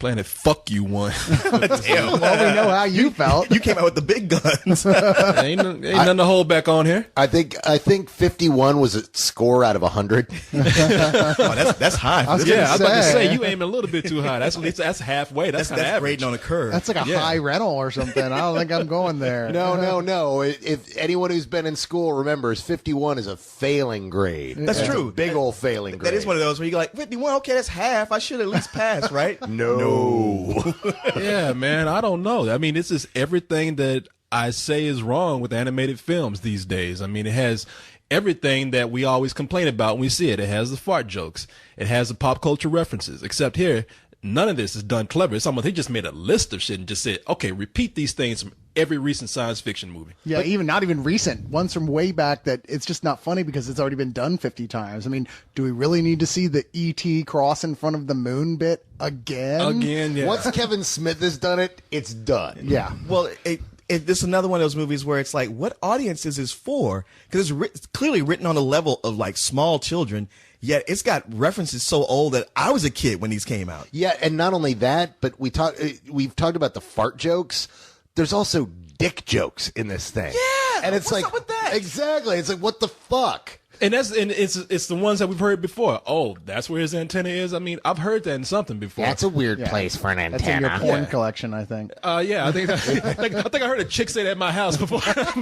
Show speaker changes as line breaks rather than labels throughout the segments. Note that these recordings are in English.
Planet Fuck You one.
Damn.
Well, we know how you felt.
You came out with the big guns.
ain't nothing to hold back on here.
I think 51 was a score out of 100.
Oh, that's high.
I was
Yeah, I was about to
say.
say you aiming a little bit too high. That's halfway. That's kind of
That's
average.
grading on a curve.
That's like a high rental or something. I don't think I'm going there.
No. If anyone who's been in school remembers, 51 is a failing grade.
That's
It's
true.
a big old failing grade.
That is one of those where you go like 51. Okay, that's half. I should at least pass, right?
No.
Yeah, man, I don't know. I mean, this is everything that I say is wrong with animated films these days. I mean, it has everything that we always complain about when we see it. It has the fart jokes. It has the pop culture references. Except here, none of this is done clever. It's almost, he just made a list of shit and just said, okay, repeat these things from every recent science fiction movie.
Yeah, even not even recent ones from way back that it's just not funny because it's already been done 50 times. I mean, do we really need to see the ET cross in front of the moon bit again?
Again, yeah.
Once Kevin Smith has done it, it's done.
Yeah.
Well, this is another one of those movies where it's like, what audience is this for? Because it's clearly written on a level of like small children, yet it's got references so old that I was a kid when these came out.
Yeah, and not only that, but we've talked about the fart jokes. There's also dick jokes in this thing.
Yeah,
and it's
what's
like
up with that?
Exactly. It's like, what the fuck?
And it's the ones that we've heard before. Oh, that's where his antenna is. I mean, I've heard that in something before.
That's a weird
Yeah.
place for an
That's in your
antenna.
porn collection, I think.
Yeah, I think I heard a chick say that at my house before.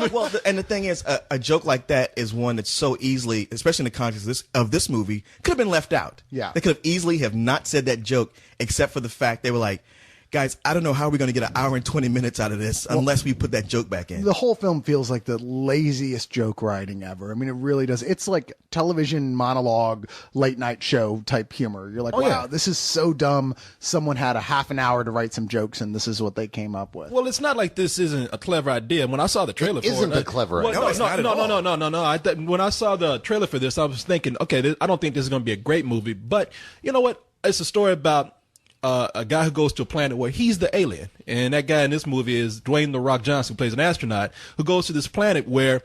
Well, and the thing is, a joke like that is one that's so easily, especially in the context of this movie, could have been left out.
Yeah.
They could have easily have not said that joke, except for the fact they were like, guys, I don't know how we're going to get an hour and 20 minutes out of this unless we put that joke back in.
The whole film feels like the laziest joke writing ever. I mean, it really does. It's like television monologue, late night show type humor. You're like, wow,
yeah.
this is so dumb. Someone had a half an hour to write some jokes, and this is what they came up with.
Well, it's not like this isn't a clever idea. When I saw the trailer for it,
isn't a clever idea.
No, it's not at all.
No. When I saw the trailer for this, I was thinking, okay, I don't think this is going to be a great movie. But you know what? It's a story about a guy who goes to a planet where he's the alien. And that guy in this movie is Dwayne "The Rock" Johnson, who plays an astronaut, who goes to this planet where,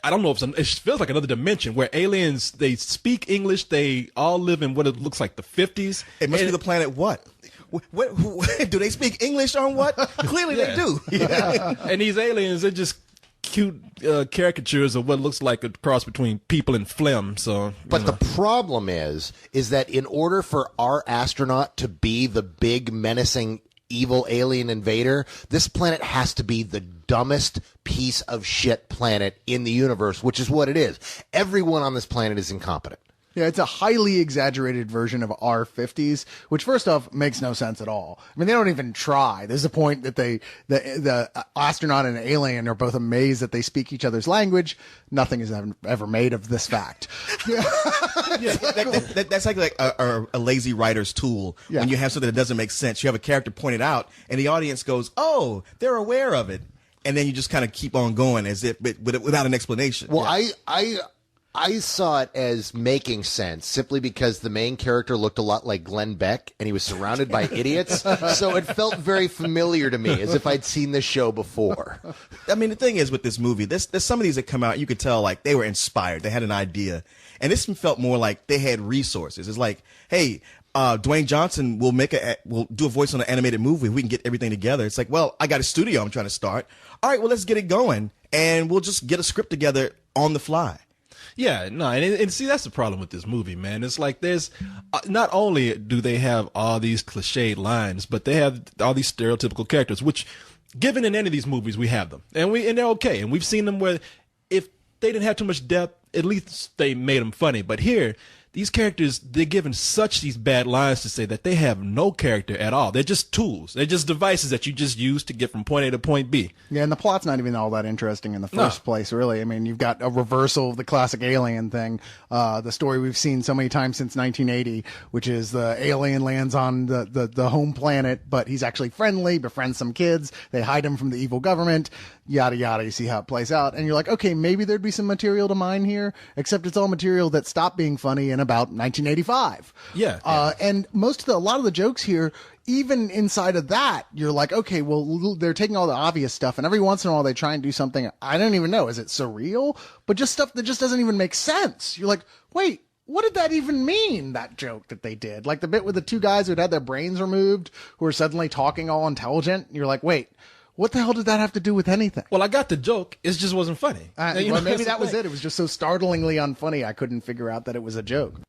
I don't know if it feels like another dimension, where aliens, they speak English, they all live in what it looks like the 50s.
It must be the planet what? Do they speak English on what? Clearly they do.
Yeah. And these aliens are just cute caricatures of what looks like a cross between people and phlegm. So,
But the problem is that in order for our astronaut to be the big menacing evil alien invader, this planet has to be the dumbest piece of shit planet in the universe, which is what it is. Everyone on this planet is incompetent.
Yeah, it's a highly exaggerated version of our 50s, which first off makes no sense at all. I mean, they don't even try. There's a point that the astronaut and alien are both amazed that they speak each other's language. Nothing is ever made of this fact.
That's like a lazy writer's tool.
Yeah.
When you have something that doesn't make sense, you have a character point it out, and the audience goes, "Oh, they're aware of it," and then you just kind of keep on going as if without an explanation.
Well, I saw it as making sense simply because the main character looked a lot like Glenn Beck and he was surrounded by idiots. So it felt very familiar to me, as if I'd seen this show before.
I mean, the thing is with this movie, there's some of these that come out, you could tell like they were inspired, they had an idea, and this one felt more like they had resources. It's like, hey, Dwayne Johnson will do a voice on an animated movie. We can get everything together. It's like, well, I got a studio I'm trying to start. All right, well, let's get it going, and we'll just get a script together on the fly.
Yeah, no, and see, that's the problem with this movie, man. It's like there's not only do they have all these cliched lines, but they have all these stereotypical characters, which, given in any of these movies, we have them, and they're okay, and we've seen them where if they didn't have too much depth, at least they made them funny. But here, these characters, they're given such these bad lines to say that they have no character at all. They're just tools. They're just devices that you just use to get from point A to point B.
Yeah, and the plot's not even all that interesting in the first place, really. I mean, you've got a reversal of the classic alien thing, the story we've seen so many times since 1980, which is the alien lands on the home planet, but he's actually friendly, befriends some kids, they hide him from the evil government, yada, yada. You see how it plays out, and you're like, okay, maybe there'd be some material to mine here, except it's all material that stopped being funny in about 1985.
Yeah.
And a lot of the jokes here, even inside of that, you're like, okay, well, they're taking all the obvious stuff, and every once in a while they try and do something, I don't even know, is it surreal? But just stuff that just doesn't even make sense. You're like, wait, what did that even mean, that joke that they did? Like the bit with the two guys who'd had their brains removed, who were suddenly talking all intelligent. You're like, wait, what the hell did that have to do with anything?
Well, I got the joke. It just wasn't funny.
Well, maybe that was it. It was just so startlingly unfunny, I couldn't figure out that it was a joke.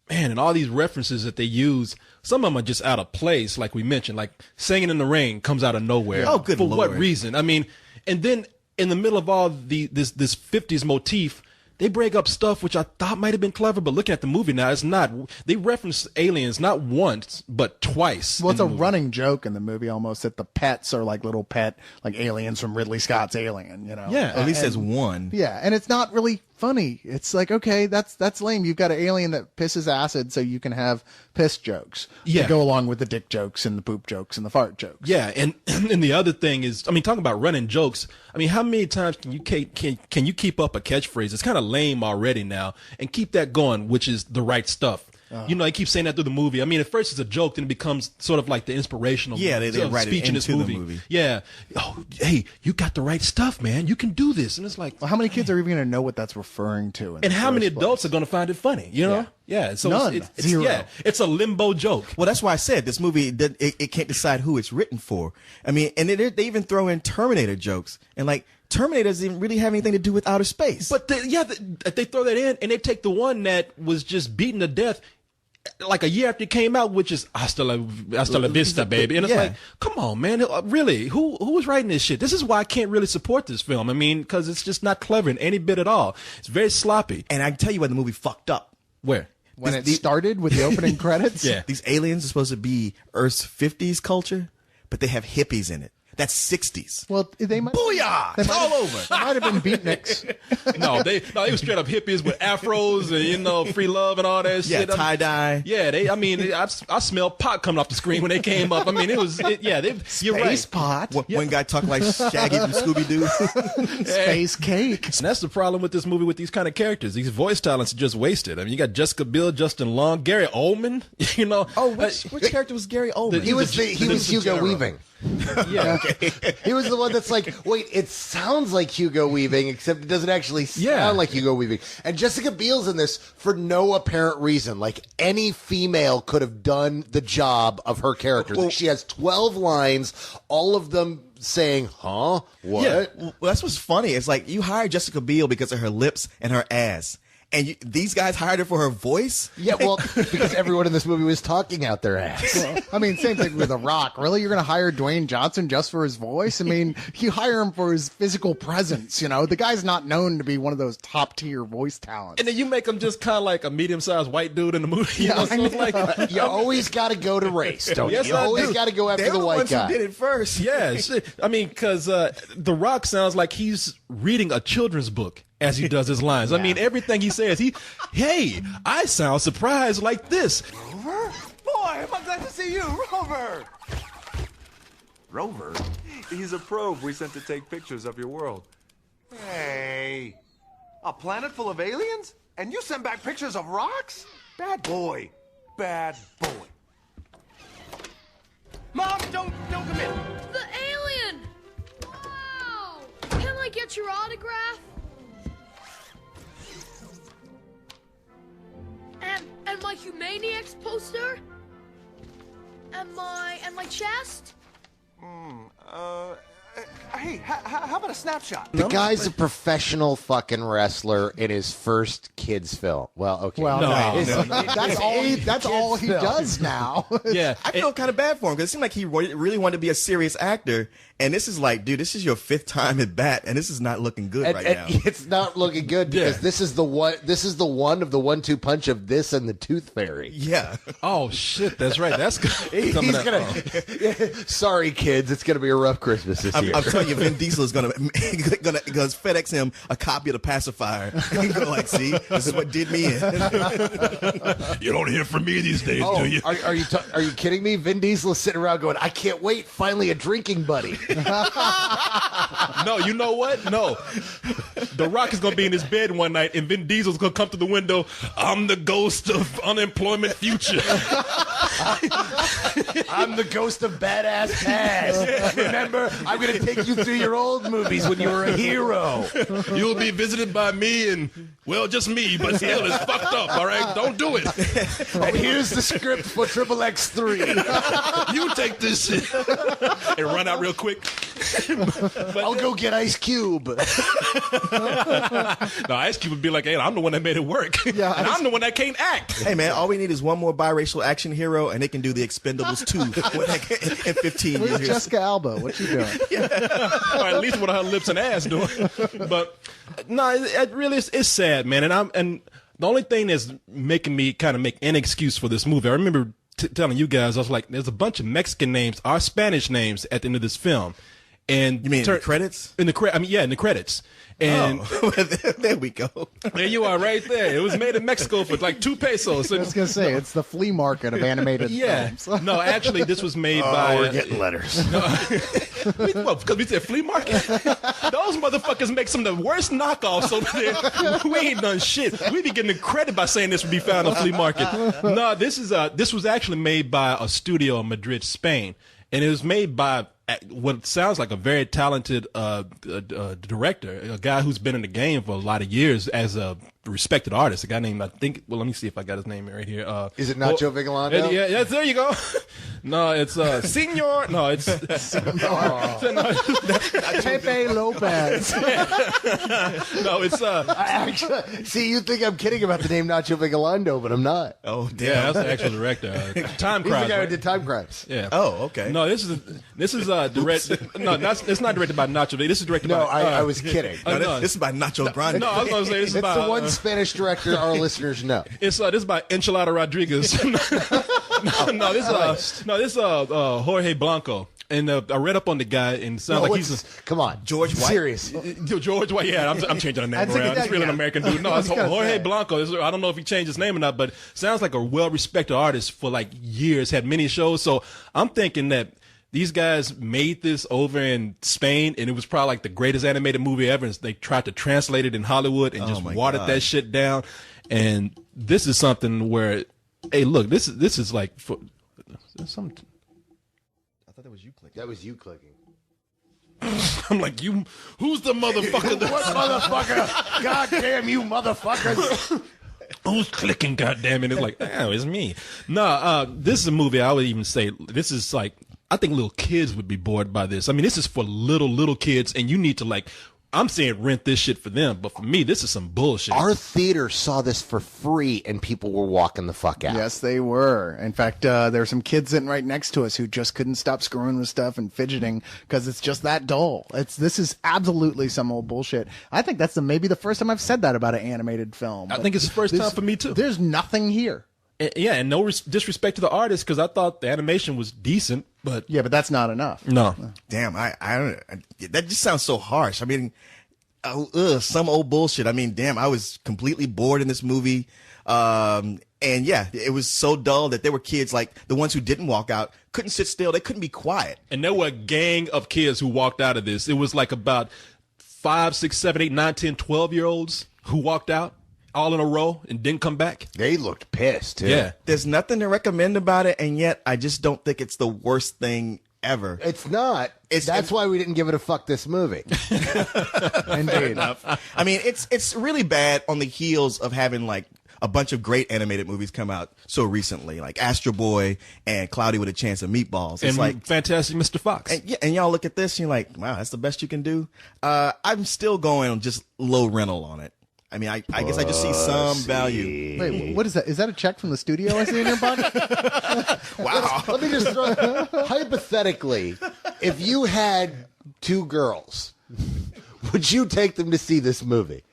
Man, and all these references that they use, some of them are just out of place, like we mentioned. Like Singing in the Rain comes out of nowhere.
Oh, good
For
Lord.
what reason? I mean, and then in the middle of all this 50s motif, they break up stuff which I thought might have been clever, but looking at the movie now, it's not. They reference aliens not once, but twice.
Well, it's
in
a
the movie.
running joke in the movie almost that the pets are like little pet, like aliens from Ridley Scott's Alien, you know?
Yeah.
At least there's one.
Yeah, and it's not really funny. It's like, okay, that's lame. You've got an alien that pisses acid so you can have piss jokes
Yeah.
to go along with the dick jokes and the poop jokes and the fart jokes.
Yeah, and the other thing is, I mean, talking about running jokes. I mean, how many times can you keep up a catchphrase? It's kind of lame already now, and keep that going, which is the right stuff. You know, they keep saying that through the movie. I mean, at first it's a joke, then it becomes sort of like the inspirational
Yeah, they write it
speech in this
into the
movie.
movie.
Yeah. Oh, hey, you got the right stuff, man. You can do this. And it's like,
Well, how many kids are even going to know what that's referring to?
and how many adults are going to find it funny? You know? Yeah. So
None.
it's
Zero.
Yeah, it's a limbo joke.
Well, that's why I said this movie, it can't decide who it's written for. I mean, and they even throw in Terminator jokes. And like, Terminator doesn't really have anything to do with outer space.
But they throw that in, and they take the one that was just beaten to death like a year after it came out, which is hasta la vista, baby. And it's
Yeah.
like, come on, man. Really? Who was writing this shit? This is why I can't really support this film. I mean, because it's just not clever in any bit at all. It's very sloppy.
And I can tell you where the movie fucked up.
Where?
When it started with the opening credits?
Yeah.
These aliens are supposed to be Earth's 50s culture, but they have hippies in it. That's 60s.
Well, they might.
Booyah!
They
It's
might
all
have-
over.
They might have been beatniks.
No, they were straight up hippies with afros and, free love and all that
Yeah,
shit.
tie-dye.
Yeah, I smelled pot coming off the screen when they came up. I mean, you're right.
Space pot.
One guy talked like Shaggy from Scooby-Doo.
Space cake.
And that's the problem with this movie with these kind of characters. These voice talents are just wasted. I mean, you got Jessica Biel, Justin Long, Gary Oldman.
Oh, which character was Gary Oldman?
He was Hugo
general.
Weaving.
Yeah.
He was the one that's like, wait, it sounds like Hugo Weaving, except it doesn't actually sound like Hugo Weaving. And Jessica Biel's in this for no apparent reason. Like, any female could have done the job of her character.
Well-
She has 12 lines, all of them saying, huh? What?
Yeah, well, that's what's funny. It's like you hired Jessica Biel because of her lips and her ass. And these guys hired her for her voice?
Yeah, well, because everyone in this movie was talking out their ass.
Well, I mean, same thing with The Rock. Really? You're going to hire Dwayne Johnson just for his voice? I mean, you hire him for his physical presence, you know? The guy's not known to be one of those top-tier voice talents.
And then you make him just kind of like a medium-sized white dude in the movie. You know? So it's like,
You always got to go to race, don't
Yes,
you? You
I
always
do.
got to go after
They're
the
the
white
ones
guy.
who did it first.
yeah, shit. I mean, because The Rock sounds like he's reading a children's book as he does his lines. I mean, everything he says, hey, I sound surprised like this.
Rover? Boy, am I glad to see you, Rover! Rover? He's a probe we sent to take pictures of your world. Hey, a planet full of aliens? And you send back pictures of rocks? Bad boy. Bad boy. Mom, don't come in.
The alien! Wow! Can I get your autograph? And my Humaniacs poster? And my chest?
Hey, how about a snapshot?
The guy's a professional fucking wrestler in his first kids film. Well, okay.
Well,
No.
that's all he does now.
Yeah.
I feel kind of bad for him because it seemed like he really wanted to be a serious actor. And this is like, dude, this is your 5th time at bat, and this is not looking good right now.
It's not looking good because
Yeah.
this is the one of the 1-2 punch of this and the Tooth Fairy.
Yeah.
Oh, shit, that's right. That's
He's
coming up.
gonna. Sorry, kids, it's gonna be a rough Christmas this year.
I'm telling you, Vin Diesel is gonna FedEx him a copy of the pacifier. He's gonna like, see, this is what did me in.
You don't hear from me these days,
Oh,
do you?
are you kidding me? Vin Diesel is sitting around going, I can't wait, finally a drinking buddy.
No, you know what? No. The Rock is going to be in his bed one night, and Vin Diesel's going to come to the window. I'm the ghost of unemployment future.
I'm the ghost of badass past. Remember, I'm going gonna take you through your old movies when you were a hero.
You'll be visited by me and, well, just me, but still, it's fucked up, all right? Don't do it.
And here's the script for Triple X3.
You take this shit. And run out real quick.
I'll go get Ice Cube.
No, Ice Cube would be like, hey, I'm the one that made it work.
Yeah,
and I'm the one that can't act.
Hey man, all we need is one more biracial action hero, and they can do the Expendables 2 in 15
Where's
years.
Jessica Alba? What you doing?
Or at least what her lips and ass doing. But no, it really is, it's sad, man. And the only thing that's making me kind of make an excuse for this movie, I remember telling you guys, I was like, there's a bunch of Mexican names or Spanish names at the end of this film. And
You mean in the credits?
in the credits. And
There we go.
there you are, right there. It was made in Mexico for like 2 pesos.
I was gonna say it's the flea market of animated
Yeah.
films.
No, actually, this was made by.
We're getting letters.
Well, because we said flea market. Those motherfuckers make some of the worst knockoffs over there. We ain't done shit. We be getting the credit by saying this would be found on flea market. No, this was actually made by a studio in Madrid, Spain, and it was made by what sounds like a very talented director, a guy who's been in the game for a lot of years as a respected artist. A guy named, let me see if I got his name right here.
Is it Nacho Vigalondo?
Yeah, there you go. No, it's Senor. No, it's
Pepe Lopez.
no, it's
Actually, see, you think I'm kidding about the name Nacho Vigalondo, but I'm not.
Oh damn.
yeah, that's the actual director. Time
He's the
Crimes.
guy who
Right?
did Time Crimes.
Yeah.
Oh, okay.
No, this is directed. No, it's not directed by Nacho. This is directed
No,
by.
I was kidding.
No,
no.
this is by Nacho Grande.
No, I was going to say this is
It's
by.
the one Spanish director our listeners know.
This is by Enchilada Rodriguez. This is Jorge Blanco. And I read up on the guy, and it sounds like he's
Come on,
George White?
Serious.
George White. Yeah, I'm changing the name
That's a
around.
good
It's really an
idea.
American dude. No, it's
I was gonna
Jorge
say.
Blanco. I don't know if he changed his name or not, but sounds like a well-respected artist for like years. Had many shows. So I'm thinking that these guys made this over in Spain, and it was probably like the greatest animated movie ever. And they tried to translate it in Hollywood and just
my
watered
God.
that shit down. And this is something where, hey, look, this is like for some.
I thought that was you clicking.
That was you clicking.
I'm like, who's the motherfucker?
What motherfucker? God damn you motherfuckers.
Who's clicking? Goddamn it! It's like, oh, it's me. No, this is a movie. I would even say this is like, I think little kids would be bored by this. I mean, this is for little kids, and you need to like. I'm saying rent this shit for them, but for me, this is some bullshit.
Our theater saw this for free, and people were walking the fuck out.
Yes, they were. In fact, there were some kids sitting right next to us who just couldn't stop screwing with stuff and fidgeting because it's just that dull. This is absolutely some old bullshit. I think that's maybe the first time I've said that about an animated film.
I think it's the first time for me too.
There's nothing here.
Yeah, and no disrespect to the artist because I thought the animation was decent, but
Yeah, but that's not enough.
no.
Damn, I that just sounds so harsh. I mean, some old bullshit. I mean, damn, I was completely bored in this movie. And yeah, it was so dull that there were kids like the ones who didn't walk out, couldn't sit still. They couldn't be quiet.
And there were a gang of kids who walked out of this. It was like about 5, 6, 7, 8, 9, 10, 12-year-olds who walked out all in a row and didn't come back.
They looked pissed, too.
Yeah.
There's nothing to recommend about it, and yet I just don't think it's the worst thing ever.
It's not. That's why we didn't give it a fuck this movie.
Indeed.
I mean, it's really bad on the heels of having like a bunch of great animated movies come out so recently, like Astro Boy and Cloudy with a Chance of Meatballs. It's
And
like
Fantastic Mr. Fox.
And, yeah, and y'all look at this and you're like, wow, that's the best you can do. I'm still going on just low rental on it. I mean, I guess I just see some value.
Wait, what is that? Is that a check from the studio I see in your pocket?
Wow.
Let me just throw hypothetically, if you had 2 girls, would you take them to see this movie?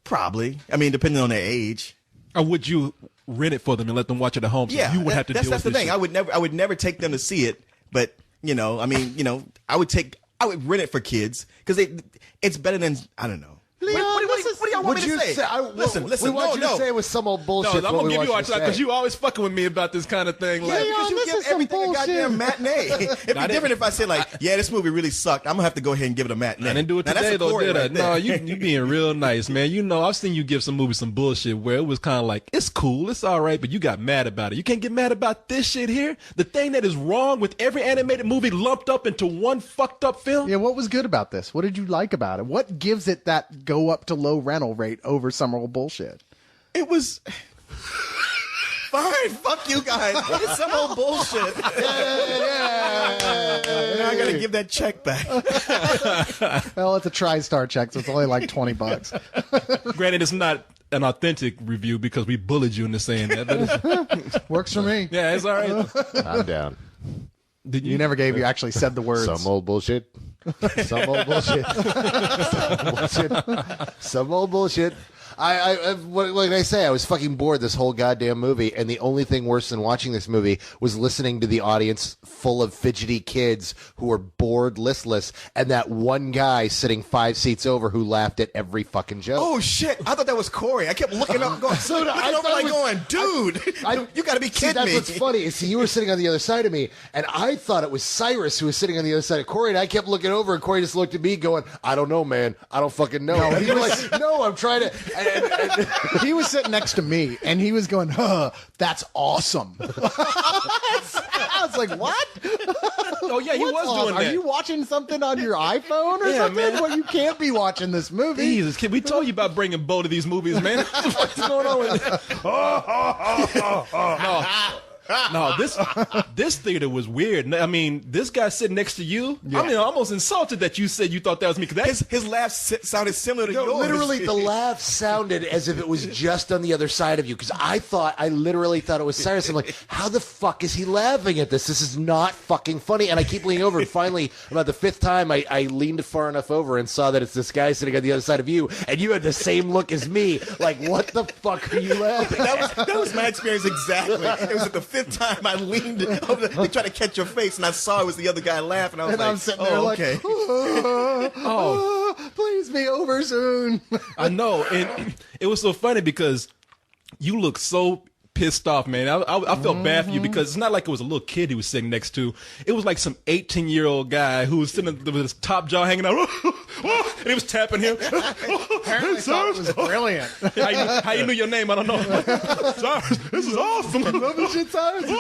Probably. I mean, depending on their age.
Or would you rent it for them and let them watch it at home? So
Yeah,
you would have to
that's
deal
the
with this
thing.
shit.
I would never take them to see it, but I would rent it for kids because it's better than I don't know.
Leon,
What do y'all want me to say? Listen.
We want you to say it with some old bullshit.
No, I'm gonna give you our time because you always fucking with me about this kind of thing. Like,
because you give everything a goddamn matinee. It'd be different if I said like, yeah, this movie really sucked. I'm gonna have to go ahead and give it a matinee.
I didn't do it today though, did I? No, you being real nice, man. You know, I've seen you give some movies some bullshit where it was kind of like, it's cool, it's all right, but you got mad about it. You can't get mad about this shit here. The thing that is wrong with every animated movie lumped up into one fucked up film.
Yeah, what was good about this? What did you like about it? What gives it that go up to low rental rate over some old bullshit?
It was fine. Fuck you guys. It's some old bullshit. Now I gotta give that check back.
Well, it's a TriStar check, so it's only like $20.
Granted, it's not an authentic review because we bullied you into saying that. But
Works for me.
yeah, it's all right.
I'm down.
Did
You never gave. You actually said the words.
Some old bullshit. Some old bullshit. Some old bullshit. Some old bullshit. What did I say? I was fucking bored this whole goddamn movie, and the only thing worse than watching this movie was listening to the audience full of fidgety kids who were bored, listless, and that one guy sitting 5 seats over who laughed at every fucking joke.
Oh shit! I thought that was Corey. I kept looking up, going, dude, you got to be kidding me.
That's what's funny. See, you were sitting on the other side of me, and I thought it was Cyrus who was sitting on the other side of Corey, and I kept looking over, and Corey just looked at me, going, "I don't know, man. I don't fucking know." And he was like, "No, I'm trying to." And
he was sitting next to me, and he was going, that's awesome. I was like, what?
Oh, yeah, he was doing that.
Are you watching something on your iPhone or something?
man.
Well, you can't be watching this movie.
Jesus, kid, we told you about bringing Bo to these movies, man. What's going on with No, this theater was weird. I mean, this guy sitting next to you, I mean, I'm almost insulted that you said you thought that was me. Cause
His laugh sounded similar to yours.
literally, the laugh sounded as if it was just on the other side of you. Because I literally thought it was Cyrus. I'm like, how the fuck is he laughing at this? This is not fucking funny. And I keep leaning over, and finally, about the 5th time, I leaned far enough over and saw that it's this guy sitting on the other side of you, and you had the same look as me. Like, what the fuck are you laughing at?
That was my experience exactly. It was at the 5th time I leaned over to try to catch your face, and I saw it was the other guy laughing. I was like,
I'm sitting there like,
okay.
Please be over soon.
I know, and it was so funny because you look so pissed off, man. I felt bad for you because it's not like it was a little kid he was sitting next to. It was like some 18-year-old guy who was sitting with his top jaw hanging out, and he was tapping him.
Apparently thought it was brilliant.
How you knew your name? I don't know. Cyrus, this is awesome.
Love this shit, Cyrus.
They're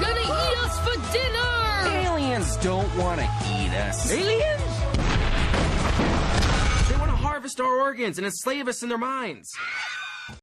gonna eat us for dinner!
Aliens don't want to eat us. Aliens? They want to harvest our organs and enslave us in their minds.